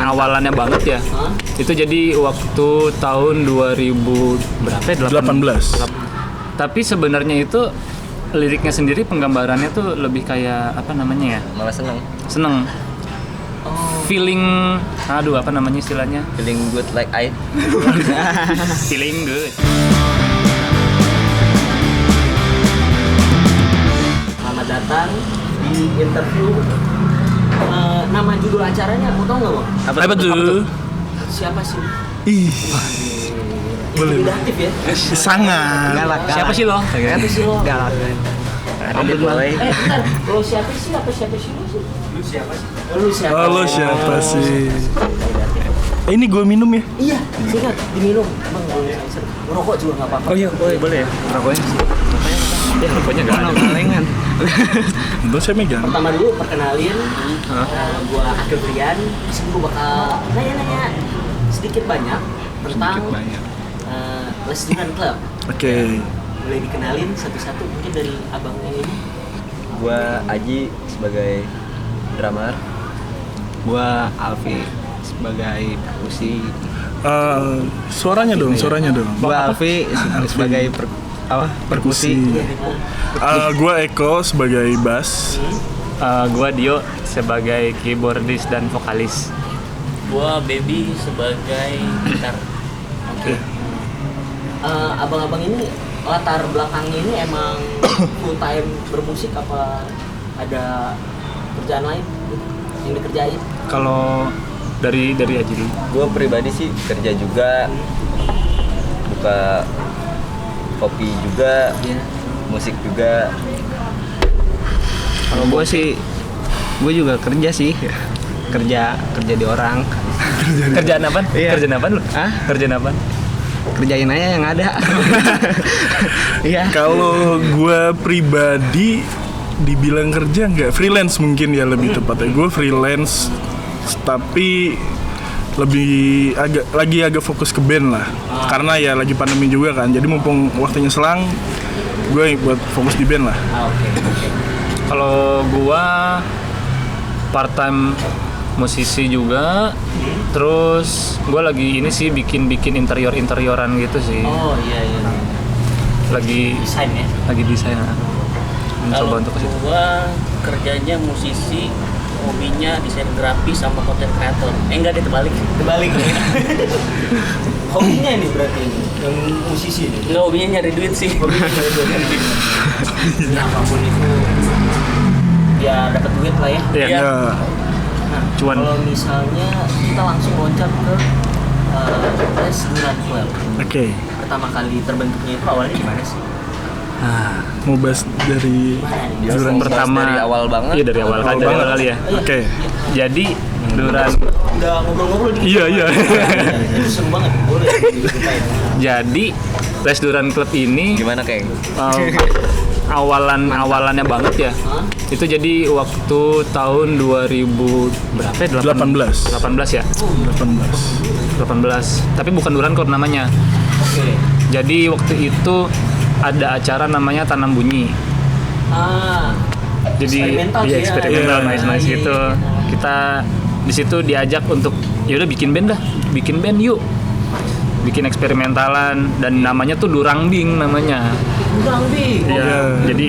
awalannya banget ya. Itu jadi waktu tahun 2000 berapa ya? 18. Tapi sebenarnya itu liriknya sendiri, penggambarannya tuh lebih kayak apa namanya ya? Malah Seneng. Feeling, apa namanya istilahnya? feeling good like I. Feeling good. Selamat datang di interview. Nama judul acaranya mau tau nggak, Bang? Apa tuh? Siapa sih? Ih, boleh. Intimidatif ya? Sangat. Siapa sih lo? Siapa sih lo? Ada di boy. Bentar, lo siapa sih? Siapa sih lo sih? Lu siapa sih? Lu siapa? Oh, lo siapa sih? Ini gue minum ya? Iya, ingat diminum. Bang, ngerokok juga nggak apa-apa. Oh iya, boleh ya? Rokoknya? Ya, rokoknya nggak ada. Kalengan. Itu saya megang. Pertama dulu perkenalin, gua Akil Prian. Di sini gua bakal nanya-nanya sedikit banyak tentang Les Duran Club. Oke. Boleh dikenalin satu-satu mungkin dari abang yang ini. Gua Aji sebagai drummer. Gua Alfi sebagai perkusi. Suaranya dong. Gua Alfi sebagai perkusi. Gue Eko sebagai bass. Gua Dio sebagai keyboardis dan vokalis. Gua Baby sebagai gitar. Oke. Abang-abang ini latar belakangnya ini emang full time bermusik apa ada kerjaan lain yang dikerjain? Kalau dari Aji dulu. Gua pribadi sih kerja juga, buka kopi juga, musik juga. Kalau gua sih, gua juga kerja sih. Kerja di orang. Kerjaan apa? Iya. Kerjaan apa lu? Hah? Kerjaan apa? Kerjain aja yang ada. Iya. Kalau gue pribadi dibilang kerja nggak, freelance mungkin ya lebih tepatnya. Gue freelance tapi agak fokus ke band lah. Karena ya lagi pandemi juga kan. Jadi mumpung waktunya selang, gue buat fokus di band lah. Oke. Kalau gua part time musisi juga, terus gue lagi ini sih bikin interioran gitu sih. Oh iya. Lagi Desain ya. desain. Mencoba Kalau untuk ke situ. gua kerjanya musisi, hobinya desain grafis sama content creator. Enggak deh, terbalik. Kebalik ya. Hobinya ini berarti ini yang musisi ini. Enggak, hobinya nyari duit sih. Ya apapun itu ya dapat duit lah ya. Iya. Iya. Nah, Cuan. kalau misalnya kita langsung loncat ke Les Duran Club. Oke. Pertama kali terbentuknya itu awalnya gimana sih? Mau bahas dari Duran Pertama dari awal banget. Iya, dari awal kali ya. Oke. Jadi Duran. Udah ngobrol-ngobrol dikit. Iya. Itu seru banget. Boleh diceritain. Jadi Les Duran Club ini Gimana Keng? awalannya banget ya. Itu jadi waktu tahun 2000 berapa ya? 18 ya? 18. Tapi bukan Duran Club namanya. Oke. Jadi waktu itu ada acara namanya Tanam Bunyi. Jadi Eksperimental iya, sih ya. eksperimental, Iya. nice gitu. Kita di situ diajak untuk ya udah bikin band yuk. Bikin eksperimentalan dan namanya tuh Durangbing namanya. Durangbing. Iya. Jadi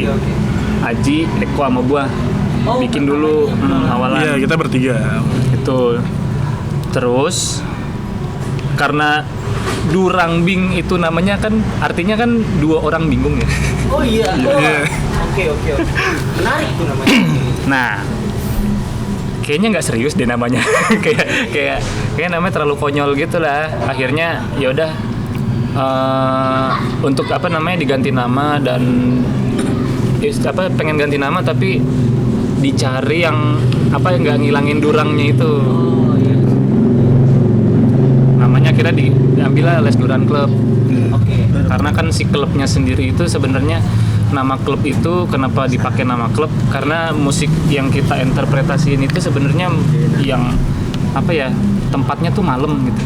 Aji, Eko sama gua bikin dulu awalan. Iya, kita bertiga. Itu. Terus karena Durangbing itu namanya kan artinya kan dua orang bingung ya. Oh iya. Iya. Oke. Menarik tuh namanya. Nah, kayaknya nggak serius deh namanya. kayak namanya terlalu konyol gitu lah. Akhirnya ya udah untuk apa namanya diganti nama dan pengen ganti nama tapi dicari yang apa yang nggak ngilangin durangnya itu. Namanya kira diambil Les Duran Club. Oke. Karena kan si klubnya sendiri itu sebenarnya nama klub itu kenapa dipakai nama klub karena musik yang kita interpretasiin itu sebenarnya yang apa ya tempatnya tuh malam gitu.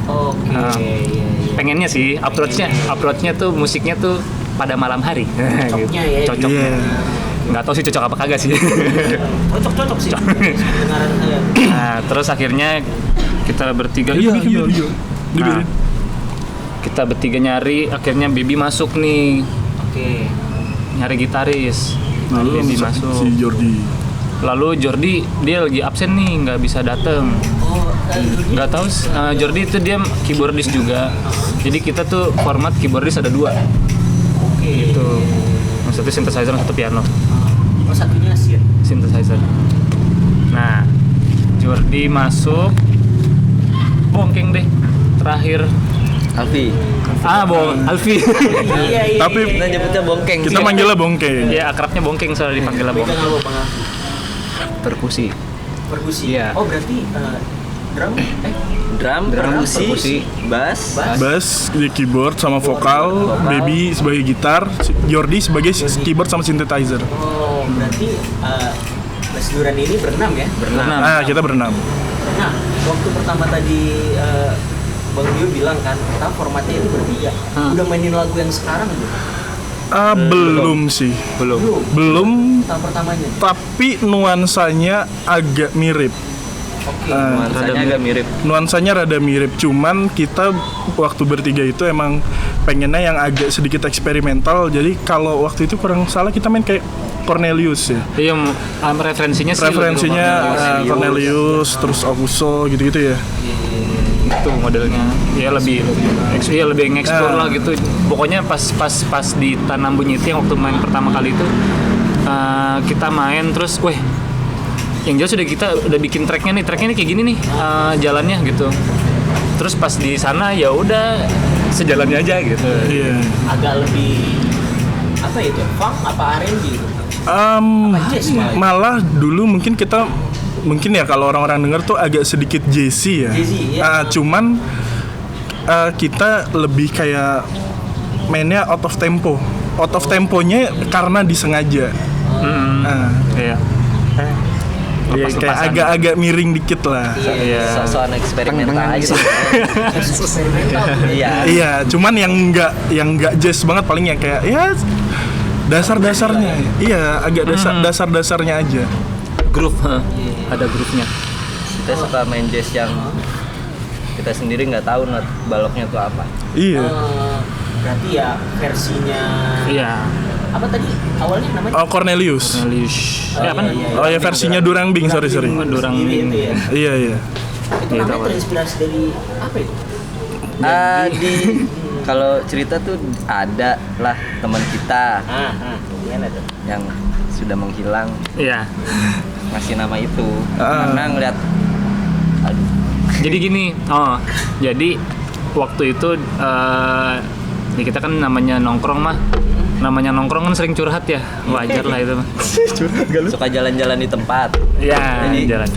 Oke. Iya. Pengennya sih approach-nya tuh musiknya tuh pada malam hari. Cocoknya ya. Cocoknya. Iya. Nggak tahu sih cocok apa kagak sih. Cocok sih. Kedengaran kalian. Nah terus akhirnya Kita bertiga Iya. Nah, kita bertiga nyari, akhirnya Baby masuk nih, Oke. nyari gitaris. Lalu Baby si masuk. Jordi. Lalu Jordi dia lagi absen nih, nggak bisa dateng. Oh, Nggak tahu, Jordi itu dia keyboardis juga. Jadi kita tuh format keyboardis ada 2 oke. gitu. Yang satu synthesizer, yang satu piano. Oh, satunya Synthesizer. Nah, Jordi masuk, bongkeng deh. Terakhir, Alfi. Alfi. Iya. Tapi Kita nyebutnya bongkeng. kita manggilnya bongkeng. Ya akrabnya bongkeng, soalnya dipanggilnya Pegang bongkeng. apa, Bang? Perkusi. Perkusi. Iya. Oh, berarti drum Drum, perkusi, bass. Bass, di keyboard sama vokal, Baby sebagai gitar, Jordi sebagai keyboard sama synthesizer. Oh, berarti Les Duran ini berenam ya? Berenam. Ah, kita berenam. Nah, waktu pertama tadi Bang Dio bilang kan, kita formatnya itu bertiga. Udah mainin lagu yang sekarang belum? Belum sih. Belum, Tahun pertamanya. tapi nuansanya agak mirip. Oke. Nuansanya agak mirip. Nuansanya rada mirip, cuman kita waktu bertiga itu emang pengennya yang agak sedikit eksperimental. Jadi kalau waktu itu kurang salah kita main kayak Cornelius ya. Iya, referensinya sih Referensinya lebih Cornelius, terus Augusto gitu-gitu ya. itu modelnya. Ya lebih nge-explore lah gitu. Pokoknya pas di Tanam Bunyi itu yang waktu main pertama kali itu kita main terus, yang jelas kita udah bikin tracknya nih kayak gini nih jalannya gitu. Terus pas di sana ya udah sejalannya aja gitu. Iya. Agak lebih apa itu? Funk apa R&B gitu? Jazz Malah dulu mungkin ya kalau orang-orang denger tuh agak sedikit jazzy ya. Jazzy, iya. Cuman kita lebih kayak mainnya out of tempo. Out of temponya karena disengaja. Iya. Iya, kayak Lepas-lepasan. agak-agak miring dikit lah. Iya. Soal eksperimental aja sih. Eksperimental. Iya. Iya, cuman yang nggak jazz banget, paling yang kayak ya dasar-dasarnya. Iya, agak dasar-dasarnya aja. Groove, ada groove-nya. Kita suka main jazz yang kita sendiri nggak tahu not baloknya tuh apa. Iya. Berarti ya versinya Iya. apa tadi awalnya namanya? Oh, Cornelius. Apa? Oh ya, versinya Durang Bing, sorry. Durang Bing itu ya. Iya. Itu namanya terinspirasi dari apa itu? Kalau cerita tuh ada lah teman kita Gimana tuh? yang sudah menghilang Iya. ngasih nama itu karena ngeliat aduh Jadi gini, jadi waktu itu ya kita kan namanya nongkrong kan sering curhat ya, wajar lah itu mah. suka jalan-jalan di tempat Ya, Jadi, jalan.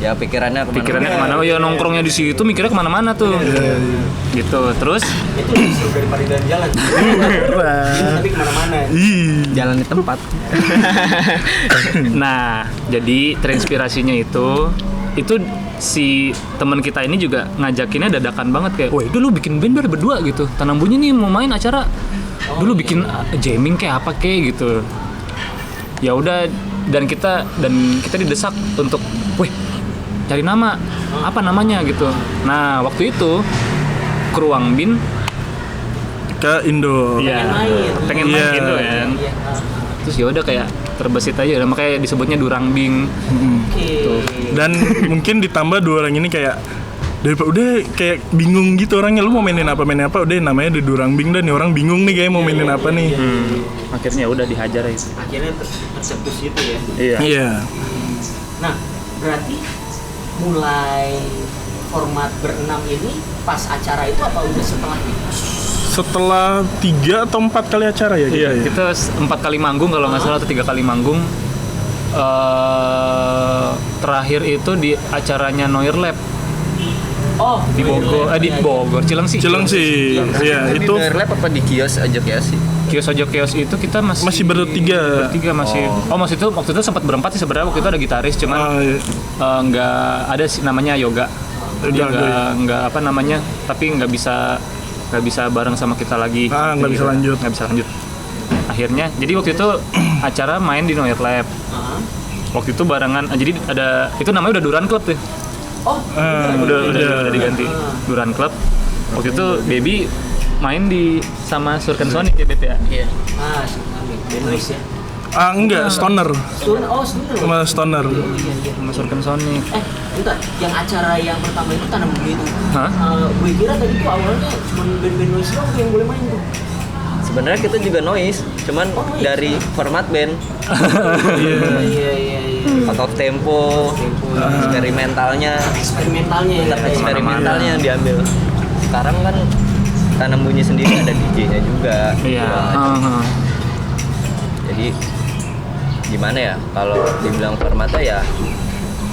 ya pikirannya Pikirannya kemana? Oh ya nongkrongnya di situ, mikirnya kemana-mana tuh. Gitu, terus Itu disuruh daripada jalan-jalan. Tapi kemana-mana. Jalan di tempat. nah, jadi terinspirasinya itu si teman kita ini juga ngajakinnya dadakan banget kayak, "Woi, dulu bikin band berdua gitu. Tanam Bunyi nih mau main acara. Dulu bikin jamming kayak apa kayak gitu." Ya udah, dan kita didesak untuk, cari nama. Apa namanya gitu. Nah, waktu itu Kruang Bin Ke Indo. pengen main gitu kan. Terus ya udah kayak terbesit aja, makanya disebutnya Durang Bing. Tuh. Dan mungkin ditambah 2 orang ini kayak daripada udah kayak bingung gitu orangnya, lu mau mainin apa, udah namanya The Durang Bing, dan nih orang bingung nih kayak mau mainin apa nih. Akhirnya udah dihajar aja. Akhirnya tercetus gitu ya. Iya. Nah, berarti mulai format berenam ini pas acara itu apa udah setelahnya? Setelah 3 atau 4 kali acara ya kita ya? Kita 4 kali manggung kalau nggak salah, atau 3 kali manggung. Terakhir itu di acaranya Noir Lab di Bogor, Cilengsi. Iya, itu lab apa di kios aja sih Kios itu kita masih bertiga. masih. Waktu itu sempat berempat sih sebenarnya. Waktu itu ada gitaris, cuman Iya. nggak ada sih namanya Yoga. Dia Yoga, nggak apa namanya, tapi nggak bisa bareng sama kita lagi. Nggak bisa lanjut. Akhirnya, jadi waktu itu acara main di Noir Lab. Waktu itu barengan, jadi ada itu namanya udah Duran Club tuh. Oh, udah diganti Duran Club. Waktu itu Baby main sama Surken Sonic ya Beb ya. Iya. Benoise ya. Enggak, Stoner. Stoner. Sama Stoner. Sama Surken Sonic. Bentar, yang acara yang pertama itu Tanam Bumi itu. Hah? Gue kira tadi tuh awalnya cuma band-band noise doang yang boleh main tuh. Sebenarnya kita juga noise, cuman noise. dari format band, Iya. out of tempo, eksperimentalnya Eksperimentalnya yang diambil. Sekarang kan Tanam Bunyi sendiri ada DJ-nya juga. Iya. Jadi gimana ya, kalau dibilang formatnya ya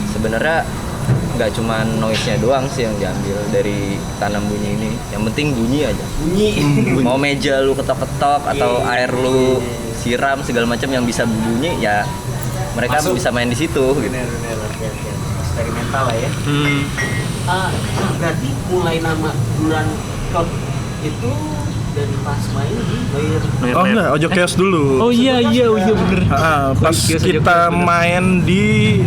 sebenarnya nggak cuma noise-nya doang sih yang diambil dari Tanam Bunyi ini. Yang penting bunyi aja. Mau meja lu ketok-ketok atau air lu siram segala macam yang bisa bunyi ya mereka bisa main di situ gitu. Bener. Eksperimental lah ya. Berarti mulai nama Duran Club itu dari pas main di Bayer. Oh enggak, Ojo Chaos dulu. Oh iya bener. Pas kita main di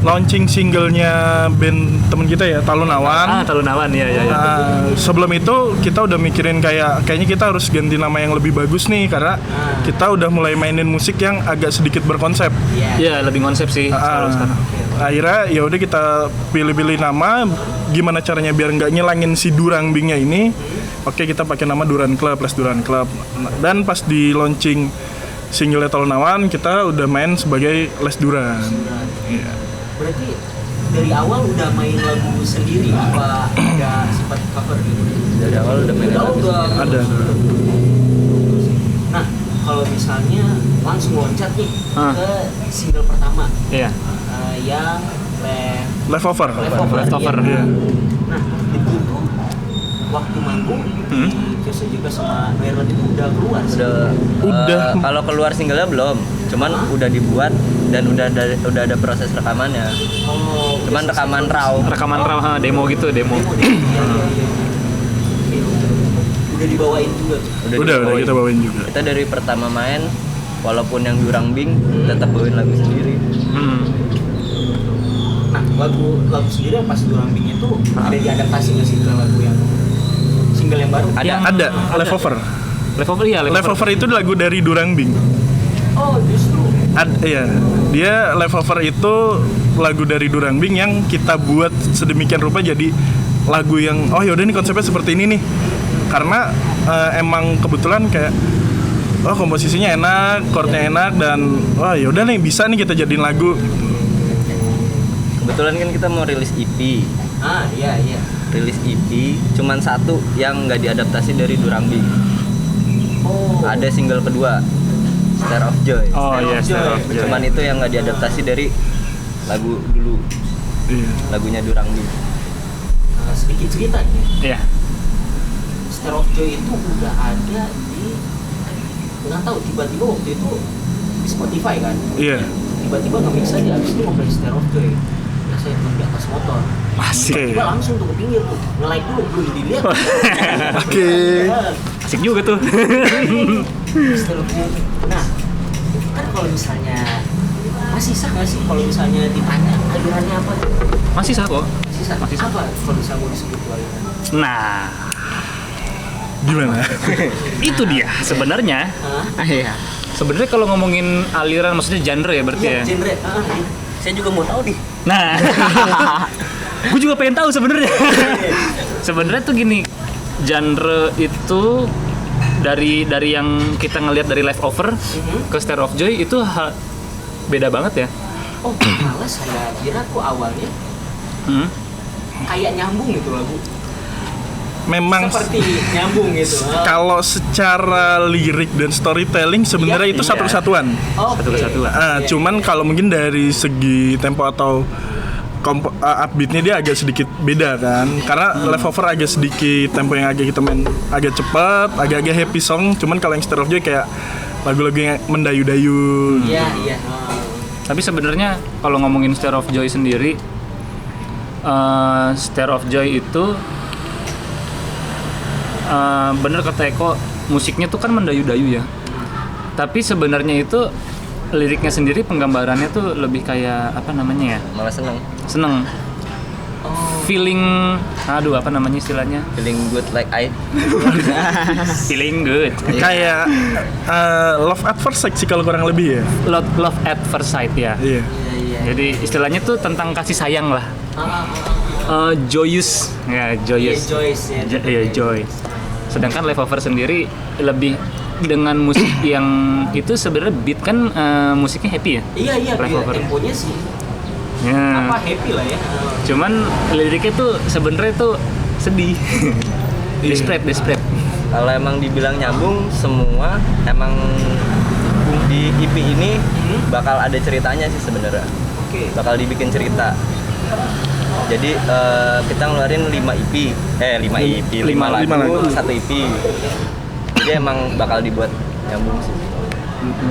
launching singlenya band temen kita ya, Talun Awan. Talun Awan ya. Sebelum itu kita udah mikirin kayaknya kita harus ganti nama yang lebih bagus nih karena kita udah mulai mainin musik yang agak sedikit berkonsep. Iya, lebih konsep sih kalau sekarang. Akhirnya ya udah kita pilih-pilih nama, gimana caranya biar nggak ngilangin si Durang Bingnya ini. Oke, kita pakai nama Duran Club, Les Duran Club. Dan pas di launching single Talun Awan, kita udah main sebagai Les Duran. Iya. Berarti dari awal udah main lagu sendiri apa ada sempat cover gitu? Dari awal udah main lagu Ada. Nah, kalau misalnya langsung loncat nih ke single pertama. Iya. Yang Leftover. Leftover. Iya. Nah, itu tuh waktu manggung di Kiosnya juga sama Bayer itu udah keluar sih. Udah. Kalau keluar singlenya belum, cuman udah dibuat dan udah ada proses rekamannya. Cuman rekaman raw. Demo gitu, demo. Udah dibawain juga tuh. Udah kita bawain juga. Kita dari pertama main, walaupun yang Durang Bing tetap bawain lagu sendiri. Nah, lagu sendiri yang pas Durang Bing itu ada diadaptasi nggak sih ke lagu yang single yang baru? Ada. Leftover. Leftover itu lagu dari Durang Bing. Oh, justru. Iya. Dia Leftover itu lagu dari Durang Bing yang kita buat sedemikian rupa jadi lagu yang yaudah nih konsepnya seperti ini nih. Karena emang kebetulan kayak komposisinya enak, chordnya enak dan yaudah nih bisa nih kita jadiin lagu. Kebetulan kan kita mau rilis EP. Iya. Rilis EP, cuman satu yang nggak diadaptasi dari Durang Bing. Ada single kedua, Star of Joy. Star of Joy. Cuman itu yang nggak diadaptasi dari lagu dulu. Iya. Lagunya Durang Bing. Sedikit cerita nih. Iya. Star of Joy itu udah ada di nggak tahu tiba-tiba waktu itu di Spotify kan. Iya. Tiba-tiba nge-mix aja abis itu ngobrol Star of Joy. Ya saya di atas motor. Asik. Tiba langsung tuh ke pinggir tuh nge-like dulu belum dilihat. Oke. Asik juga tuh. Star of Joy. Nah, kan kalau misalnya masih sah nggak sih kalau misalnya ditanya alirannya apa? Masih sah kok. Masih sah. Masih sah. Apa kalau misalnya mau disebut aliran? Nah, Gimana? itu dia sebenarnya. Iya. Sebenarnya kalau ngomongin aliran maksudnya genre ya berarti ya. Genre. Saya juga mau tahu nih. Nah, gue juga pengen tahu sebenarnya. Sebenarnya tuh gini, genre itu dari yang kita ngelihat dari Leftover ke Star of Joy itu beda banget ya. Oh, malah saya kira tuh awalnya kayak nyambung gitu lagu. Memang Seperti nyambung gitu. kalau secara lirik dan storytelling sebenarnya itu satu kesatuan. Satu kesatuan. Cuman kalau mungkin dari segi tempo atau upbeatnya dia agak sedikit beda kan, karena Leftover agak sedikit tempo yang agak kita main agak cepat, agak-agak happy song. Cuman kalau yang Star of Joy kayak lagu-lagu yang mendayu-dayu. Iya. Tapi sebenarnya kalau ngomongin Star of Joy sendiri, Star of Joy itu bener kata Eko, musiknya tuh kan mendayu-dayu ya. Tapi sebenarnya itu liriknya sendiri, penggambarannya tuh lebih kayak apa namanya ya? Malah seneng. Seneng. feeling, aduh apa namanya istilahnya? Feeling good like I. Feeling good. Kayak love at first sight sih kalau kurang lebih ya. Love at first sight ya. Iya. Jadi istilahnya tuh tentang kasih sayang lah. Joyous, ya joyous. Joyce ya. Iya joy. Sedangkan Leftover sendiri lebih dengan musik yang itu sebenarnya beat kan musiknya happy ya. Iya, Leftover. temponya sih Ya. apa happy lah ya. Cuman liriknya tuh sebenarnya tuh sedih. Desperate. Kalau emang dibilang nyambung, semua emang di EP ini bakal ada ceritanya sih sebenarnya. Oke. Bakal dibikin cerita. Jadi kita ngeluarin 5 EP, 5 lagu, 1 EP. Jadi emang bakal dibuat nyambung sih.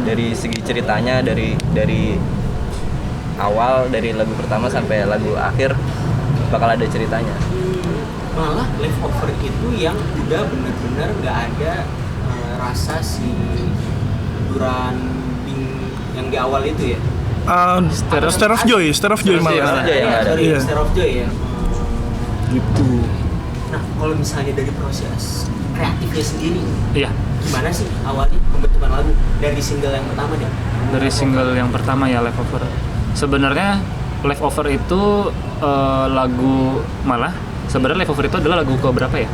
Dari segi ceritanya, dari awal, dari lagu pertama sampai lagu akhir bakal ada ceritanya. Malah Leftover itu yang udah bener-bener nggak ada rasa si Duran Bing yang di awal itu ya. Star of Joy malah. Joy yang ada. Iya. Star of Joy ya. Gitu. Nah, kalau misalnya dari proses kreatifnya sendiri, Iya. gimana sih awalnya pembentukan lagu dari single yang pertama deh? Dari single yang pertama ya Leftover. Sebenarnya Leftover itu lagu malah sebenarnya Leftover itu adalah lagu ke berapa ya?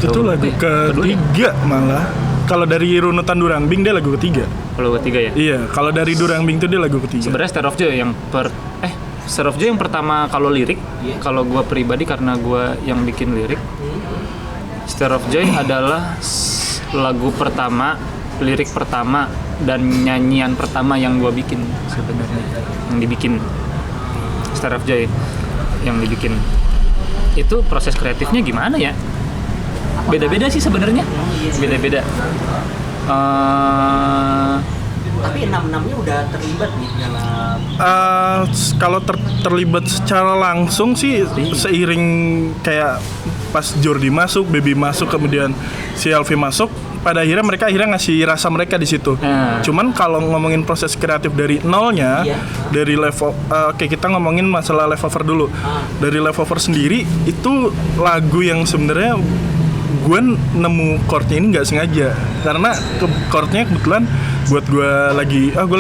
Itu lagu Kedua ya? ketiga malah. Kalau dari runutan Durang Bing dia lagu ketiga. Kalau ketiga ya. Iya, kalau dari Durang Bing itu dia lagu ketiga. Sebenarnya Star of Joy yang Star of Joy yang pertama kalau lirik. Iya. Kalau gua pribadi karena gua yang bikin lirik. Star of Joy adalah lagu pertama, lirik pertama dan nyanyian pertama yang gua bikin sebenarnya. Yang dibikin Star of Joy yang dibikin. Itu proses kreatifnya gimana ya? Beda-beda sih sebenarnya. Beda-beda. Tapi 6-6-nya udah terlibat nih dalam Kalau terlibat secara langsung sih seiring kayak pas Jordi masuk, Baby masuk, kemudian si Alfi masuk, pada akhirnya mereka ngasih rasa mereka di situ. Cuman kalau ngomongin proses kreatif dari nolnya, Iya. dari level, oke kita ngomongin masalah Leftover dulu. Dari Leftover sendiri itu lagu yang sebenarnya gue nemu chordnya ini nggak sengaja, karena chordnya kebetulan buat gue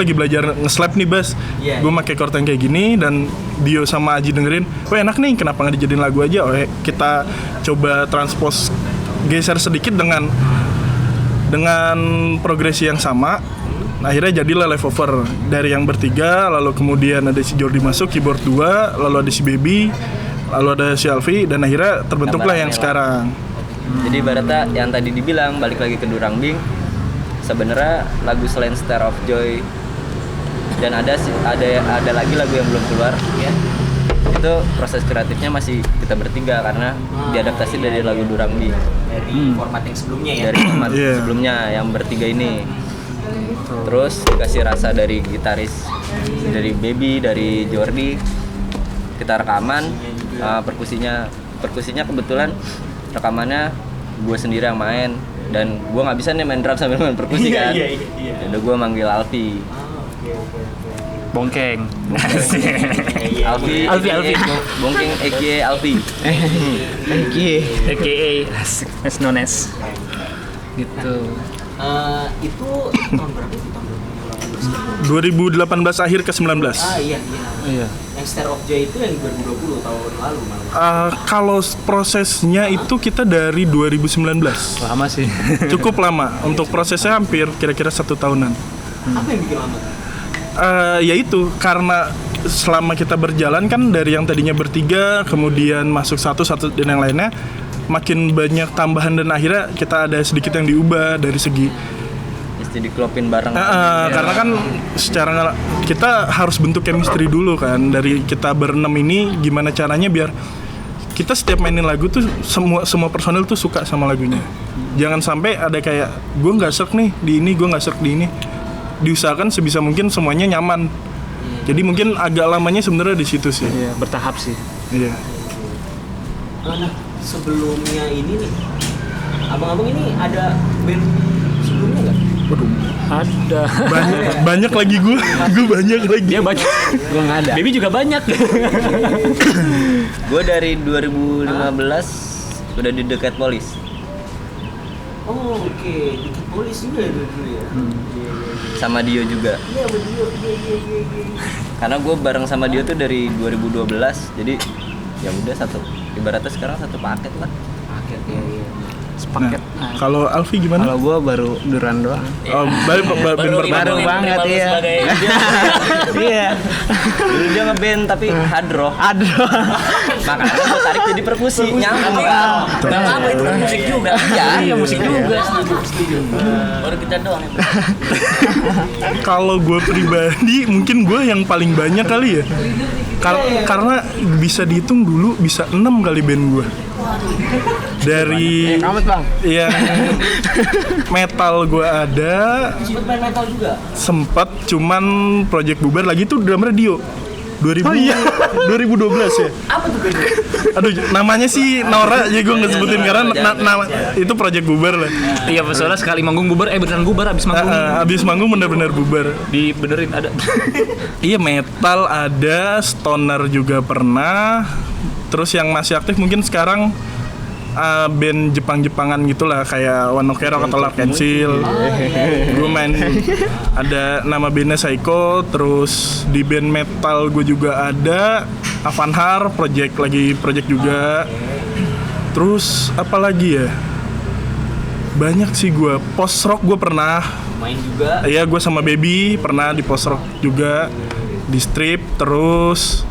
lagi belajar nge-slap nih bass. Iya. Gue pakai chord yang kayak gini dan Dio sama Aji dengerin, wah enak nih, kenapa nggak dijadiin lagu aja? Kita coba transpose, geser sedikit dengan progresi yang sama. Akhirnya jadilah Leftover dari yang bertiga, lalu kemudian ada si Jordi masuk keyboard 2, lalu ada si Baby, lalu ada si Alfi, dan akhirnya terbentuklah yang sekarang. Jadi ibaratnya yang tadi dibilang, balik lagi ke Durang Bing, sebenarnya lagu selain Star of Joy dan ada lagi lagu yang belum keluar ya. Itu proses kreatifnya masih kita bertiga karena diadaptasi dari lagu Durang Bing. dari format yang sebelumnya ya. Dari format Iya. sebelumnya yang bertiga ini. Terus dikasih rasa dari gitaris, dari Baby, dari Jordi. Kita rekaman, perkusinya kebetulan rekamannya gue sendiri yang main, dan gue nggak bisa nih main drum sambil main perkusi kan. Iya. Udah gue manggil Alfi. Bongkeng. Alfi. Bongkeng aka Alfi. AKA as known as gitu. Itu tahun berapa sih? Tahun 2018 akhir ke 19. iya. Iya. Yang Star of Joy itu yang 2020 tahun lalu malah. Kalau prosesnya itu kita dari 2019. Lama sih. Cukup lama. Untuk prosesnya hampir kira-kira 1 tahunan. Apa yang bikin lama? Yaitu karena selama kita berjalan kan dari yang tadinya bertiga, kemudian masuk satu dan yang lainnya, makin banyak tambahan dan akhirnya kita ada sedikit yang diubah dari segi Mesti diklopin bareng. karena kan secara kita harus bentuk chemistry dulu kan, dari kita berenam ini gimana caranya biar kita setiap mainin lagu tuh semua personel tuh suka sama lagunya. Jangan sampai ada kayak gue nggak serk nih di ini, gue nggak serk di ini. Diusahakan sebisa mungkin semuanya nyaman. Jadi mungkin agak lamanya sebenarnya di situ sih. Iya, bertahap sih. Iya. Nah, sebelumnya ini nih, abang-abang ini ada band sebelumnya nggak? Waduh, Ada. banyak lagi gue banyak lagi. Dia banyak. Gua nggak ada. Baby juga banyak. Gue dari 2015 udah di dekat polis. Oh, oke. Dikit polis juga ya dulu ya. Iya. Sama Dio juga. Iya, berdua. Iya. Karena gue bareng sama Dio tuh dari 2012. Jadi ya udah satu. Ibaratnya sekarang satu paket lah. Paket ya. Sepaket. Nah, kalau Alfi gimana? Kalau gua baru Duran doang. Oh, band Baru pertama. banget, iya. Iya. Dulu dia ngeband tapi hard rock. Aduh. Makanya gue tarik jadi perkusi. Nyambung ya. Nggak apa itu kan musik juga. Iya, musik juga. Baru kita doang yang Kalau gue pribadi mungkin gue yang paling banyak kali ya. Karena bisa dihitung dulu bisa 6 kali band gue. Dari Kamet bang. yang metal gue ada, Sempet main metal juga. sempet cuman project bubar lagi tuh drummer Dio. 2012 ya. Apa tuh band? Aduh, namanya sih Nora, jadi gue nggak sebutin karena nama itu project bubar lah. Iya, soalnya sekali manggung bubar, beneran bubar abis manggung. Abis manggung bener-bener bubar. Dibenerin ada. Iya, metal ada, stoner juga pernah. Terus yang masih aktif mungkin sekarang band Jepang-Jepangan gitulah kayak One Ok Rock atau Lark Pencil. Gue main ada nama bandnya Psycho. Terus di band metal gue juga ada Avanhar, project juga. Terus apa lagi ya? Banyak sih gue. Post rock gue pernah. Main juga. Iya, gue sama Baby pernah di post rock juga, di strip. Terus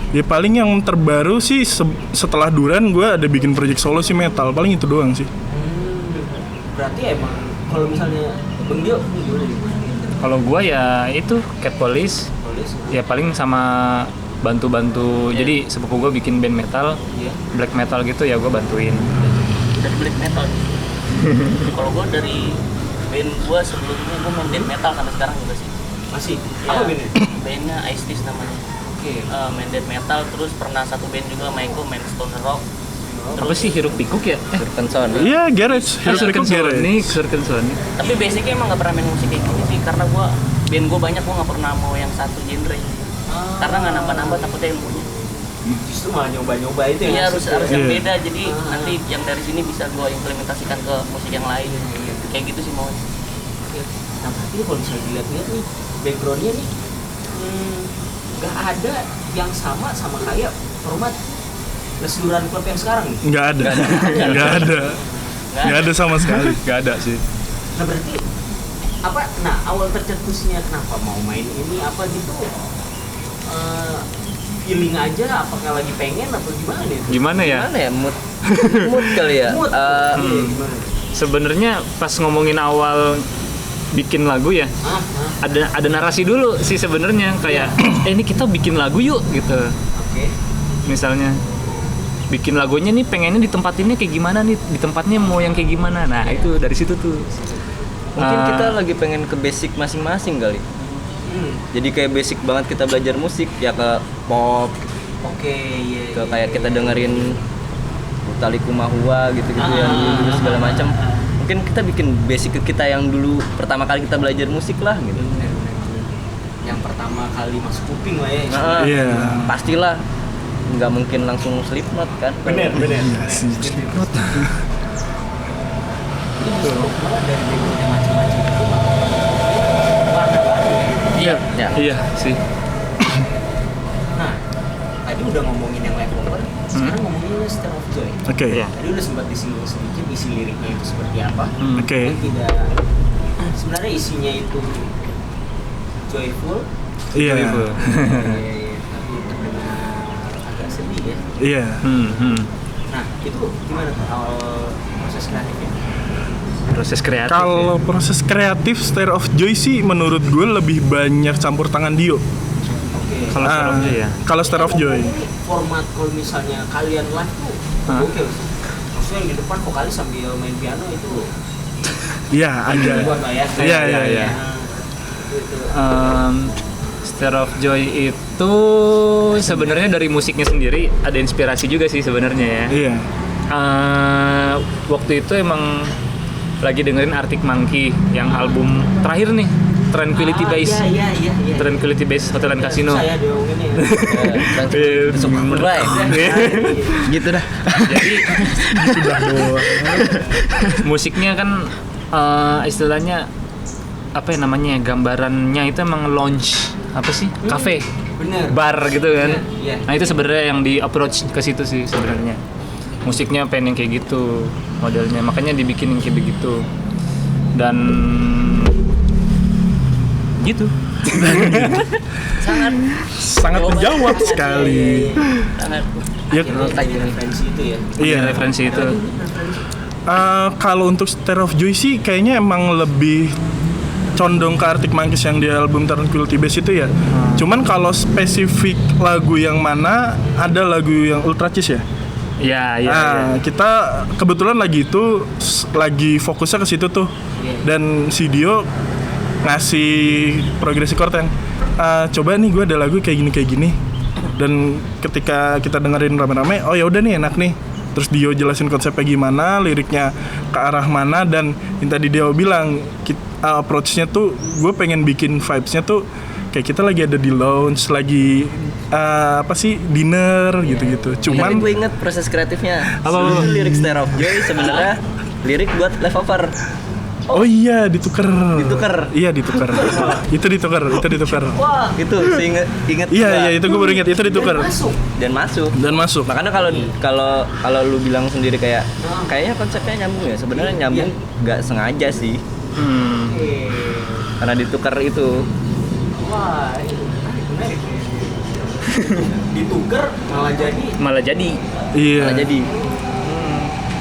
ya paling yang terbaru sih setelah Duran gue ada bikin project solo sih metal, paling itu doang sih. Berarti emang kalau misalnya Bang Dio gimana nih? Kalau gua ya itu Cat Police. Polis? Ya paling sama bantu-bantu. Jadi sepupu gua bikin band metal, Iya. black metal gitu ya gua bantuin. dari black metal. Kalau gue dari band gue sebelumnya gue main band metal sampai sekarang juga sih. Masih? Ya, Apa bandnya? bandnya Ice Teas namanya. Oke. Main death metal, terus pernah satu band juga Maiko main stoner rock. Apa sih Hiruk Pikuk ya? Surkenson. Iya, garage, Hero Pick garage. Circle Sonic. Tapi basicnya emang gak pernah main musik kayak gini sih, karena band gue banyak, gue gak pernah mau yang satu genre. Karena gak nambah-nambah takutnya ilmunya. Justru malah nyoba-nyoba itu yang Iya, harus yang Iya. beda, jadi nanti yang dari sini bisa gue implementasikan ke musik yang lain. Kayak gitu sih mau. Oke. Nah, berarti kalau misalnya dilihat-lihat nih, background-nya nih nggak ada yang sama kayak format Lesuran klub yang sekarang nih. Nggak ada sama sekali, nggak ada sih. Nah, berarti apa? Nah, awal tercetusnya kenapa mau main ini apa gitu? Feeling aja, apakah lagi pengen atau gimana nih? Gimana ya? Gimana ya mood kali ya. Mood. Iya, gimana? Sebenarnya pas ngomongin awal bikin lagu ya, ada narasi dulu sih sebenarnya kayak ini kita bikin lagu yuk gitu. Oke. Misalnya bikin lagunya nih pengennya di tempat ini kayak gimana nih, di tempatnya mau yang kayak gimana. Nah, itu dari situ tuh. Mungkin kita lagi pengen ke basic masing-masing kali. Jadi kayak basic banget kita belajar musik ya ke pop, Oke, iya. ke kayak kita dengerin Utaliku Mahua gitu-gitu yang dulu segala macam. Mungkin kita bikin basic ke kita yang dulu pertama kali kita belajar musik lah gitu. Yang pertama kali masuk kuping lah ya. Nah, Iya. pastilah nggak mungkin langsung Slipknot kan. Bener. Iya, Itu justru malah dari background yang macam-macam itu warna baru. Iya, Ya. iya sih. Nah, tadi udah ngomongin yang Leftover, sekarang ngomongin Star of Joy. Oke, Iya. Tadi udah sempat disinggung sedikit isi liriknya itu seperti apa. oke. Dan tidak sebenarnya isinya itu joyful, Iya, tapi terdengar agak sedih ya. iya. Nah, itu gimana tuh awal proses kreatifnya? Proses kreatif. Kalau proses kreatif Star of Joy sih menurut gue lebih banyak campur tangan Dio. Oke. Kalau Star of Joy ya. Kalau Star of Joy. Format kalau misalnya kalian live tuh oke. Maksudnya yang di depan vokalis sambil main piano itu Iya, ada. buat lah ya. Iya, iya, iya. Gitu. Star of Joy itu sebenarnya dari musiknya sendiri ada inspirasi juga sih sebenarnya ya. Iya. Waktu itu emang lagi dengerin Arctic Monkey yang album terakhir nih, Tranquility Base. Iya. Tranquility Base Hotel and Casino. Saya diomongin ya. Subscribe. Gitu dah. Jadi musiknya kan istilahnya apa ya namanya, gambarannya itu emang lounge apa sih, cafe, Bener. bar gitu kan. Iya. Nah itu sebenarnya yang di approach ke situ sih sebenarnya. Musiknya pengen yang kayak gitu modelnya, makanya dibikin yang kayak begitu. Dan gitu. Sangat menjawab sekali. Sangat. Ya, Akhirnya referensi itu ya. iya. Referensi itu. Kalau untuk State of Joy sih kayaknya emang lebih condong ke Arctic Monkeys yang di album Tranquility Base itu ya. Cuman kalau spesifik lagu yang mana, ada lagu yang Ultra Cheese ya. Iya. Kita kebetulan lagi fokusnya ke situ tuh. Dan si Dio ngasih progresi chord yang coba nih gue ada lagu kayak gini. Dan ketika kita dengerin rame-rame, oh ya udah nih enak nih. Terus Dio jelasin konsepnya gimana, liriknya ke arah mana, dan yang tadi Dio bilang approach-nya tuh gue pengen bikin vibes-nya tuh kayak kita lagi ada di lounge, lagi dinner gitu-gitu. Cuman Tapi gue inget proses kreatifnya. Apa? Lirik State of Joy sebenarnya lirik buat Leftover. oh iya ditukar. Iya ditukar. Itu ditukar. Wah, Itu inget Iya itu gue baru ingat itu ditukar. masuk. dan masuk. Makanya Makanya kalau lu bilang sendiri kayaknya konsepnya nyambung ya. Sebenarnya nyambung nggak sengaja sih. Karena ditukar itu. Wah, ini menarik. Ditukar Malah jadi. iya. Malah jadi.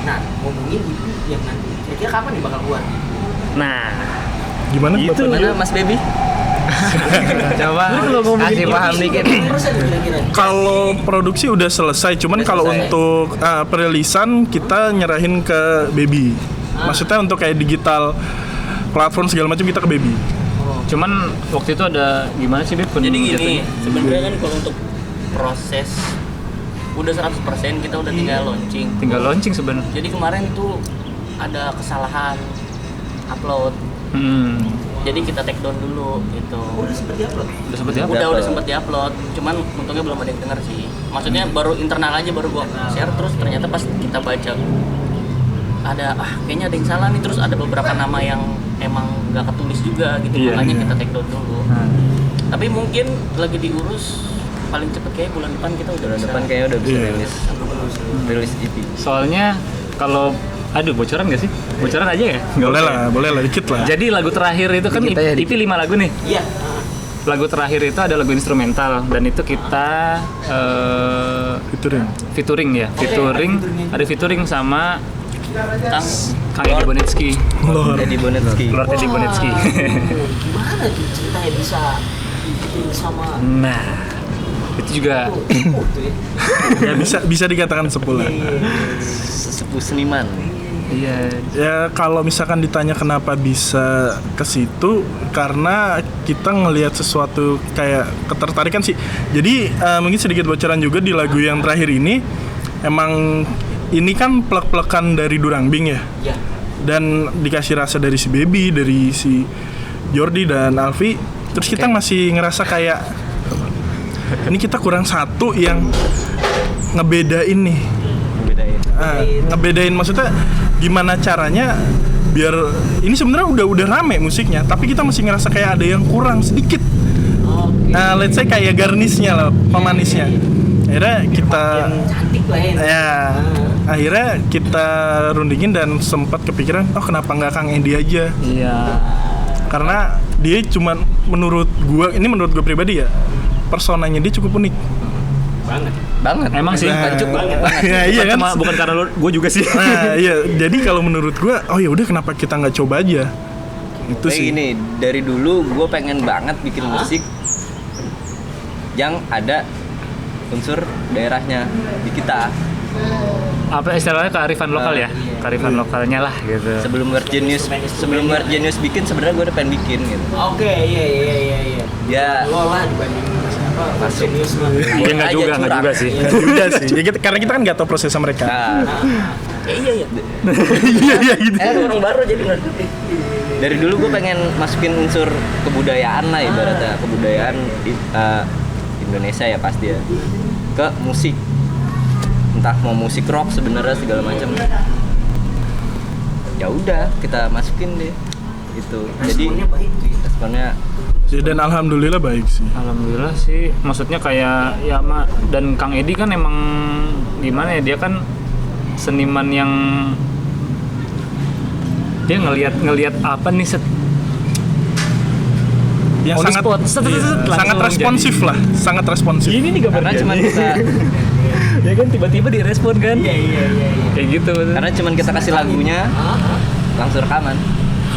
Nah, ngomongin itu yang nanti kira-kira kapan nih bakal keluar? Nah, Gimana Gitu. Bapak? Mana Mas Baby? Coba kasih paham dikit. Terus ada kira-kira. Kalau produksi udah selesai, cuman Udah kalau selesai. untuk perilisan kita nyerahin ke Baby. Maksudnya untuk kayak digital platform segala macam kita ke Baby. cuman waktu itu ada gimana sih Beb? Jadi gini, sebenarnya kan kalau untuk proses udah 100% kita udah tinggal launching. tinggal launching sebenarnya. Jadi kemarin tuh ada kesalahan upload. Jadi kita take down dulu gitu. Udah seperti apa? Udah seperti apa? Udah sempet diupload, cuman untungnya belum ada yang denger sih. Maksudnya baru internal aja, baru gua share, terus ternyata pas kita baca ada kayaknya ada yang salah nih, terus ada beberapa nama yang emang nggak ketulis juga gitu. Iya, Makanya iya. kita take down dulu. Tapi mungkin lagi diurus, paling cepet kayak bulan depan kita udah Bulan bisa. depan kayaknya udah bisa Iya. rilis EP. Soalnya kalau bocoran nggak sih? Bocoran aja ya? Nggak usah ya? Boleh lah dikit lah. Jadi lagu terakhir itu kan Dikit aja, EP 5 lagu nih. Iya. Lagu terakhir itu ada lagu instrumental dan itu kita featuring ya. Ada featuring sama Kang Edi Bonetsky. Eddie Bonetsky. Lord Edi Bonetsky. Gimana tuh ceritanya bisa dibikin sama Nah, itu juga tuh ya? Ya bisa dikatakan sepulah. Sesepuh seniman. iya. Ya kalau misalkan ditanya kenapa bisa ke situ, karena kita ngelihat sesuatu kayak ketertarikan sih. Jadi mungkin sedikit bocoran juga di lagu yang terakhir ini, emang ini kan plek-plekan dari Durangbing ya. Iya. Dan dikasih rasa dari si Baby, dari si Jordi dan Alfi. Terus kita masih ngerasa kayak ini kita kurang satu yang ngebedain nih. Bedain. Ngebedain maksudnya gimana caranya biar ini sebenarnya udah rame musiknya, tapi kita masih ngerasa kayak ada yang kurang sedikit. Nah, let's say kayak garnisnya lah, pemanisnya. Akhirnya kita Cantik lah ya. akhirnya kita rundingin dan sempat kepikiran, oh kenapa nggak Kang Edi aja? Iya. Karena dia cuman menurut gue pribadi ya, personanya dia cukup unik. Banget. Emang sih. Tancuk banget. Ya, iya kan? Bukan karena gue juga sih. Nah, iya. Jadi kalau menurut gue, oh ya udah kenapa kita nggak coba aja? Itu Kayak sih. gini, dari dulu gue pengen banget bikin musik yang ada unsur daerahnya di kita. Apa istilahnya kearifan lokal ya? Kearifan lokalnya lah gitu. Sebelum Weird Genius bikin, sebenarnya gue udah pengen bikin gitu. Oke, iya. Ya Lo lah dibanding masyarakat. serius mah. Iya nggak juga sih. Ya juga sih. Ya, karena kita kan nggak tahu prosesnya mereka. Nah, Iya. Iya gitu. orang baru jadi ngerti. Dari dulu gue pengen masukin unsur kebudayaan lah, ibaratnya kebudayaan Indonesia ya pasti ya, ke musik, entah mau musik rock sebenarnya segala macam. Ya udah kita masukin deh itu. Jadi Responnya baik tuh ya. responnya Ya, dan alhamdulillah baik sih. Alhamdulillah sih, maksudnya kayak ya dan Kang Edi kan emang gimana ya, dia kan seniman yang dia ngelihat apa nih Yang on the sangat spot, langsung sangat responsif jadi. lah, sangat responsif. Ini nih karena cuma kita ya kan tiba-tiba direspon kan, Iya. kayak gitu. karena cuman kita kasih lagunya langsung rekaman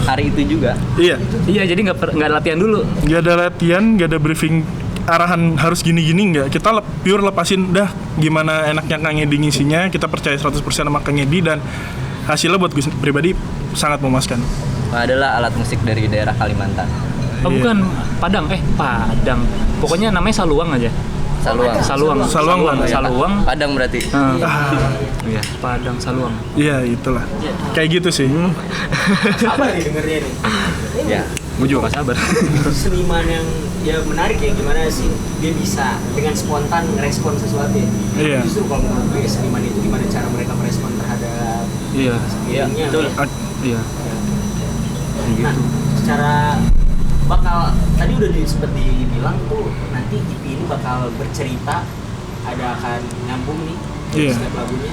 hari itu juga. Iya. Iya, jadi nggak latihan dulu. Gak ada latihan, gak ada briefing arahan harus gini-gini, nggak. Kita pure lepasin dah gimana enaknya Kang Edi ngisinya. Kita percaya 100% sama Kang Edi dan hasilnya buat gue pribadi sangat memuaskan. Adalah alat musik dari daerah Kalimantan. Oh, Iya. bukan Padang, Padang. Pokoknya namanya Saluang aja. Saluang. Saluang. Padang berarti. Iya, Padang Saluang. Iya, itulah. Kayak gitu sih. Sabar nih dengernya nih. Ya. Gue juga gak sabar. Seniman yang ya menarik ya, gimana sih dia bisa dengan spontan ngerespon sesuatu ya. Iya. Justru kalau menurut gue seniman itu gimana cara mereka merespon terhadap Iya, dirinya. betul. iya. Nah, secara bakal tadi udah sempat dibilang tuh nanti EP ini bakal bercerita, ada akan nyambung nih Iya. setiap lagunya.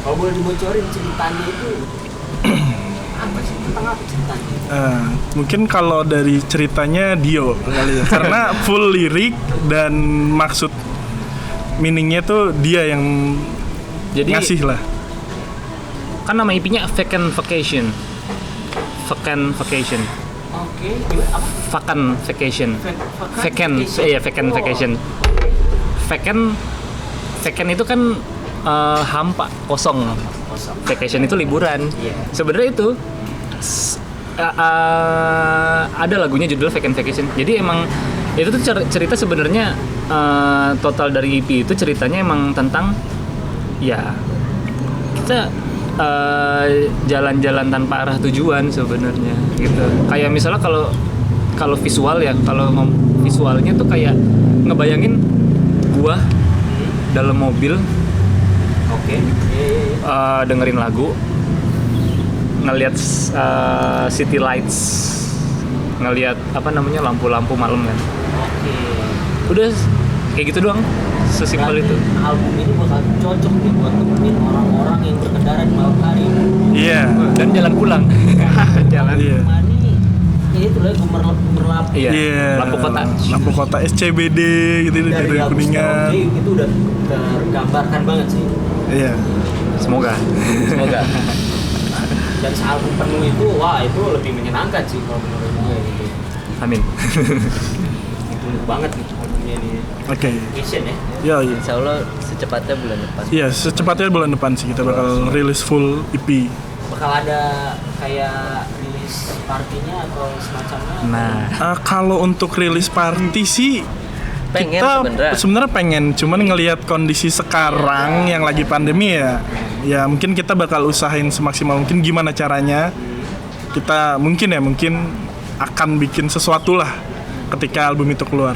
Kalau boleh dibocorin ceritanya itu apa sih, tentang apa ceritanya? Mungkin kalau dari ceritanya Dio kali ya. Karena full lirik dan maksud meaningnya tuh dia yang Jadi ngasih lah. kan nama IP-nya Vacant Vacation. Oke, gimana apa? Vacant Vacation. Vacant, Vacation. iya Vacant Oh. Vacation. Vacant itu kan hampa, kosong. Kosong. Vacation itu liburan. Iya. Sebenarnya itu ada lagunya judul Vacant Vacation. Jadi emang itu tuh cerita sebenarnya total dari EP itu ceritanya emang tentang ya kita jalan-jalan tanpa arah tujuan sebenarnya gitu. Kayak misalnya kalau visual ya, kalau visualnya tuh kayak ngebayangin gua dalam mobil Oke. dengerin lagu, ngelihat city lights, ngelihat apa namanya lampu-lampu malam kan. Oke. Udah kayak gitu doang, sesimpel itu. Album ini bakal cocok nih buat nemenin orang-orang yang berkendara di malam hari. Iya. Dan jalan pulang. Jalan. Iya. Mani, ya itu lah gemerlap. Iya. Iya. Lampu kota. Lampu kota SCBD gitu dari Agus Kuningan. Tauke itu udah tergambarkan banget sih. Iya. Semoga. Dan sealbum penuh itu, wah itu lebih menyenangkan sih kalau menurut gue gitu. Amin. Itu banget nih albumnya nih. Oke. Vision ya. Ya, iya. Insya Allah secepatnya bulan depan. Iya, secepatnya bulan depan sih kita bakal rilis full E EP. Bakal ada kayak rilis partinya atau semacamnya. Nah, Kalau untuk rilis party sih Pengen kita sebenarnya pengen, cuman ngelihat kondisi sekarang yang lagi pandemi ya mungkin kita bakal usahain semaksimal mungkin gimana caranya kita mungkin akan bikin sesuatu lah ketika album itu keluar.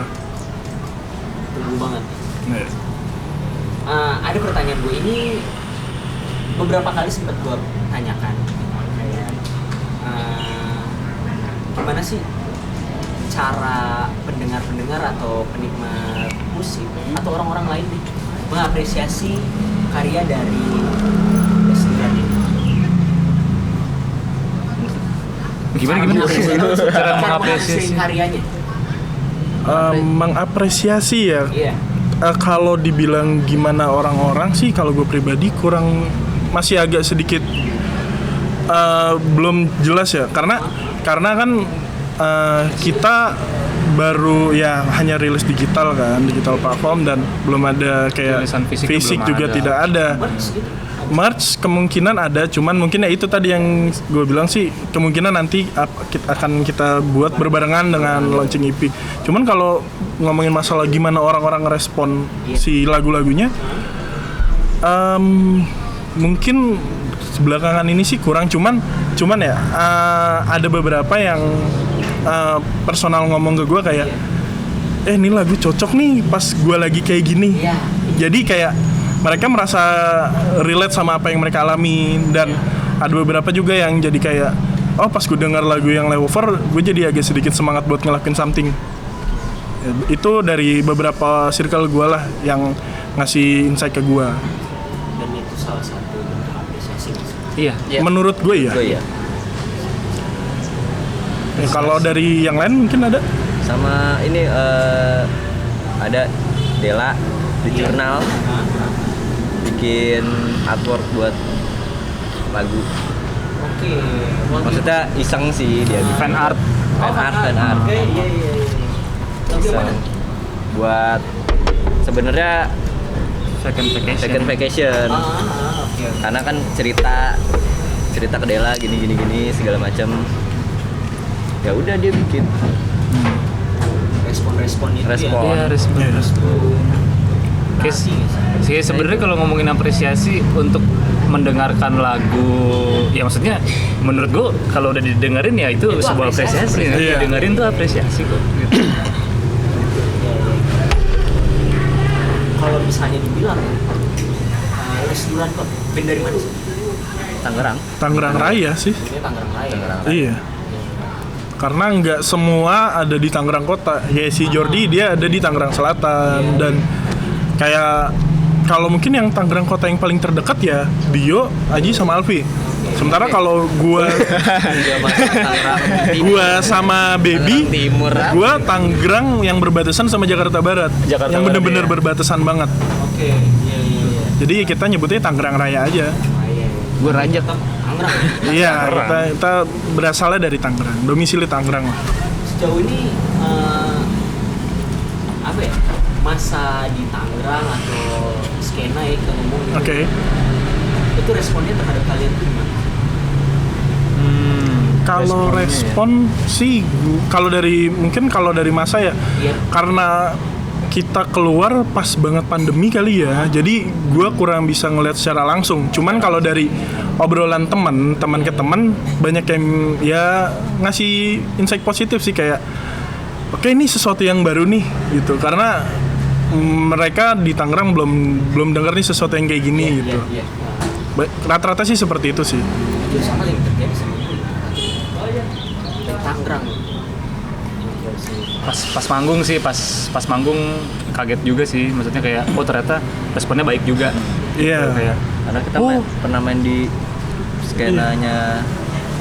Tunggu banget. Nah, Ada pertanyaan gue ini beberapa kali sempat gue tanyakan kayak gimana sih cara pendengar-pendengar atau penikmat musik atau orang-orang lain nih mengapresiasi karya dari Desdiran ini. gimana? Cara mengapresiasi karyanya. mengapresiasi ya. Iya. Kalau dibilang gimana orang-orang sih, kalau gue pribadi kurang, masih agak sedikit belum jelas ya, karena kan kita baru ya hanya rilis digital platform dan belum ada kayak Rilisan fisik fisik belum juga ada. tidak ada. Merch gitu. Merch kemungkinan ada, cuman mungkin ya itu tadi yang gue bilang sih, kemungkinan nanti akan kita buat berbarengan dengan launching EP. Cuman kalau ngomongin masalah gimana orang-orang ngerespon si lagu-lagunya, mungkin belakangan ini sih kurang, cuman ya ada beberapa yang personal ngomong ke gue kayak, ini lagu cocok nih pas gue lagi kayak gini. Jadi kayak mereka merasa relate sama apa yang mereka alami, dan ada beberapa juga yang jadi kayak, oh pas gue denger lagu yang Levover, gue jadi agak sedikit semangat buat ngelakuin something. Itu dari beberapa circle gue lah yang ngasih insight ke gue. Dan itu salah satu bentuk apresiasi. Iya. Ya. Menurut gue ya. Gue ya. Kalau dari yang lain mungkin ada. Sama ini ada Dela di jurnal bikin artwork buat lagu. Oke. Maksudnya iseng sih dia bikin. Fan art. Fan art. Oke, iya. Iseng. Buat sebenarnya second vacation. Oke. Karena kan cerita ke Dela gini segala macam. Ya udah dia bikin Respon itu Respon. Iya, Kayak sebenarnya kalau ngomongin apresiasi untuk mendengarkan lagu, ya maksudnya menurut gue kalau udah didengerin ya itu sebuah apresiasi. Iya. Dengerin tuh apresiasi kok. Gitu. Kalau misalnya dibilang restoran kok band dari mana sih? Tangerang Raya sih. Ini Tangerang Raya. Iya. Karena nggak semua ada di Tangerang Kota. Kayak si Jordi dia ada di Tangerang Selatan, dan kayak kalau mungkin yang Tangerang Kota yang paling terdekat ya Dio, Aji sama Alfi. Sementara kalau gua sama Baby, gua Tangerang yang berbatasan sama Jakarta Barat. Yang bener-bener berbatasan banget. Oke, iya. Jadi kita nyebutnya Tangerang Raya aja. Gue Rajak. Tangerang. Iya, kita berasalnya dari Tangerang, domisili Tangerang lah. Sejauh ini apa ya? Masa di Tangerang atau skena ya kita ngomong gitu. Oke. Itu responnya terhadap kalian tuh gimana? Kalau respon sih, kalau dari masa ya, Iya. karena kita keluar pas banget pandemi kali ya, jadi gue kurang bisa ngeliat secara langsung. Cuman kalau dari obrolan teman ke teman, banyak yang ya ngasih insight positif sih, kayak oke, ini sesuatu yang baru nih gitu, karena mereka di Tangerang belum denger nih sesuatu yang kayak gini gitu. Iya. Rata-rata sih seperti itu sih. Itu sama yang terjadi sama gue. Di Tangerang. Pas manggung sih, pas manggung kaget juga sih, maksudnya kayak oh ternyata responnya baik juga. Iya. Kayak karena kita pernah main di skenanya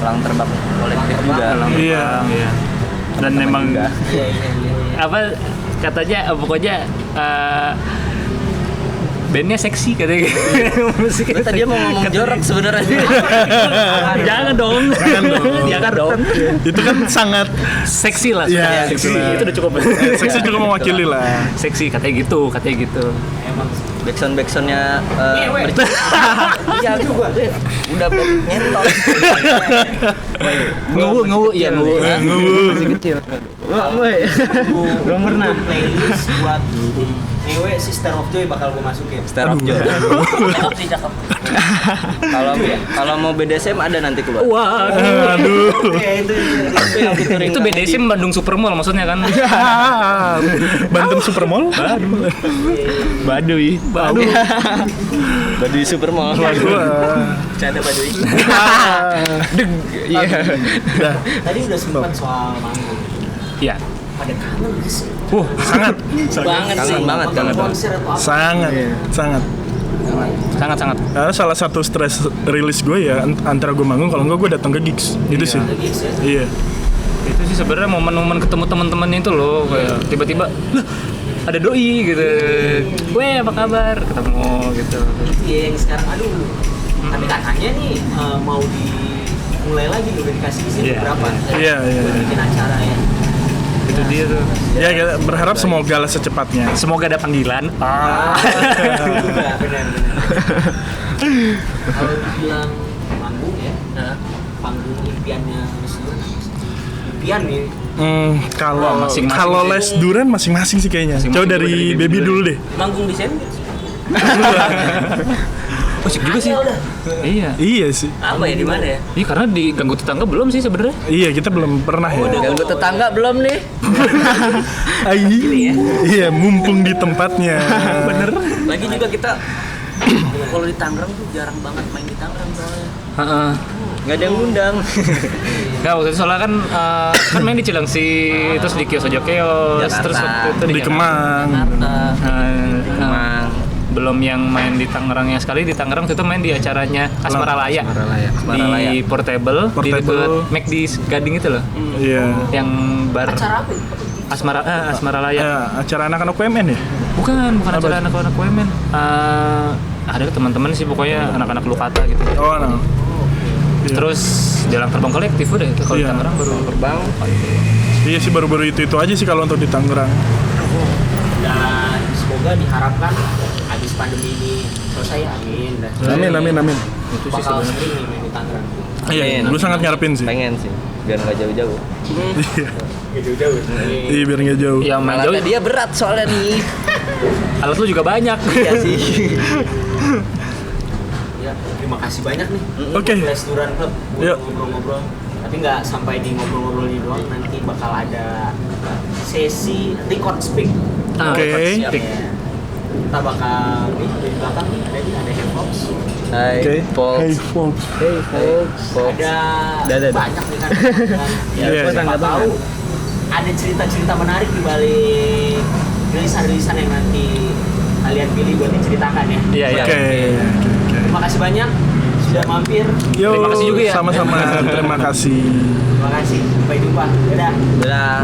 Elang Terbang kolektif juga. Iya. Iya. Dan memang juga. Iya. apa katanya pokoknya bandnya seksi katanya. Musiknya Tadi dia mau ngomong jorok sebenarnya. Jangan dong. Jangan dong. Itu kan sangat Seksi lah. Iya, Seksi. seksi. Itu udah cukup. seksi juga mewakili lah. Seksi katanya gitu. Emang Backsoundnya Ngewe. iya juga udah nyentot. Ngewu iya ngewu. Masih kecil. Belum pernah. Playlist buat Ngewe Sister of Joy bakal gue masukin. Star of Joy. Cakep sih, cakep. Kalau mau BDSM ada nanti keluar. Waduh. Aduh. Itu yang featuring Itu BDSM Bandung Supermall maksudnya kan. Banten Supermall. Baduy. Baduy Supermall. Canda Baduy. Iya. Tadi udah sempat soal manggung. Iya. Pada kangen gak sih? Sangat. Kangen banget, kangen banget. Konser atau apa? Sangat. Sangat. Karena salah satu stress rilis gue ya antara gue manggung, kalau enggak gue datang ke gigs. Gitu sih. Gigs ya? Iya. Itu sih sebenarnya momen-momen ketemu teman-teman itu loh, kayak tiba-tiba "Lah, ada doi gitu. Weh, apa kabar? Ketemu gitu. Iya yang sekarang aduh. Tapi katanya nih mau dimulai lagi udah dikasih izin Iya. berapa? Iya. Buat bikin acara ya. Itu dia tuh. Ya kita berharap semoga lah secepatnya. Semoga ada panggilan. Juga benar. Kalau dibilang manggung ya, Nah, panggung impiannya Les Duran apa sih? Impian nih. Kalau masing-masing kalau sih. Les Duran masing-masing sih kayaknya. Masing-masing Coba juga dari dari Baby Baby dulu deh. manggung di sandwich. Musik juga sih. Iya. Iya sih. Apa ya di mana ya? Iya karena di Ganggu Tetangga belum sih sebenarnya. Iya, kita belum pernah ya. Ganggu tetangga belum nih? Iya, mumpung di tempatnya. Bener. Lagi juga kita kalau di Tangerang tuh jarang banget main di Tangerang soalnya. Heeh. Nggak ada yang ngundang. Nggak, waktu itu soalnya kan main di Cilengsi, terus di kios Ojo Kios, Jakarta. terus waktu itu Di Kemang. Jakarta. Emang Belum yang main di Tangerangnya sekali. Di Tangerang itu main di acaranya Asmara Laya. Asmara Di Laya. Portable, di Portable. dekat McD di Gading itu loh. Iya. Yang bar Acara apa? Asmara Laya. Acara anak-anak UMN ya? Bukan Apa? acara anak-anak UMN. Ada teman-teman sih pokoknya anak-anak Lukata gitu. Oh, no. Iya. Terus Jalan Terbang Kolektif udah itu kalau di Iya. Tangerang baru Bang, Iya sih, baru-baru itu aja sih kalau untuk di Tangerang. Dan semoga diharapkan habis pandemi ini selesai, amin. Dan Amin. itu sih bakal sebenarnya. sering nih main di Tangerang. Iya, gue sangat ngarepin sih. pengen sih biar nggak jauh-jauh. Iya. Jauh-jauh. Iya, biar nggak jauh. Ya main jauh. Alatnya dia berat soalnya nih. Alat lu juga banyak. Iya sih. Ya, terima kasih banyak nih. Oke. Les Duran Club buat Yuk. ngobrol-ngobrol. Tapi nggak sampai di ngobrol-ngobrol ini doang, nanti bakal ada sesi record speak. Oke. Siap ya. Kita bakal nih di belakang nih ada Hepfox. Hai, Oke. Fox. Hey, folks. Hey, Fox. Fox. Ada banyak nih kan. Iya, Siapa iya. tahu ada cerita-cerita menarik di balik rilisan-rilisan yang nanti kalian pilih buat diceritakan ya. Iya, iya. Oke. Terima kasih banyak sudah mampir. Yo, Terima kasih juga ya. Sama-sama. Terima kasih. Terima kasih. Sampai jumpa. Dadah. Dadah.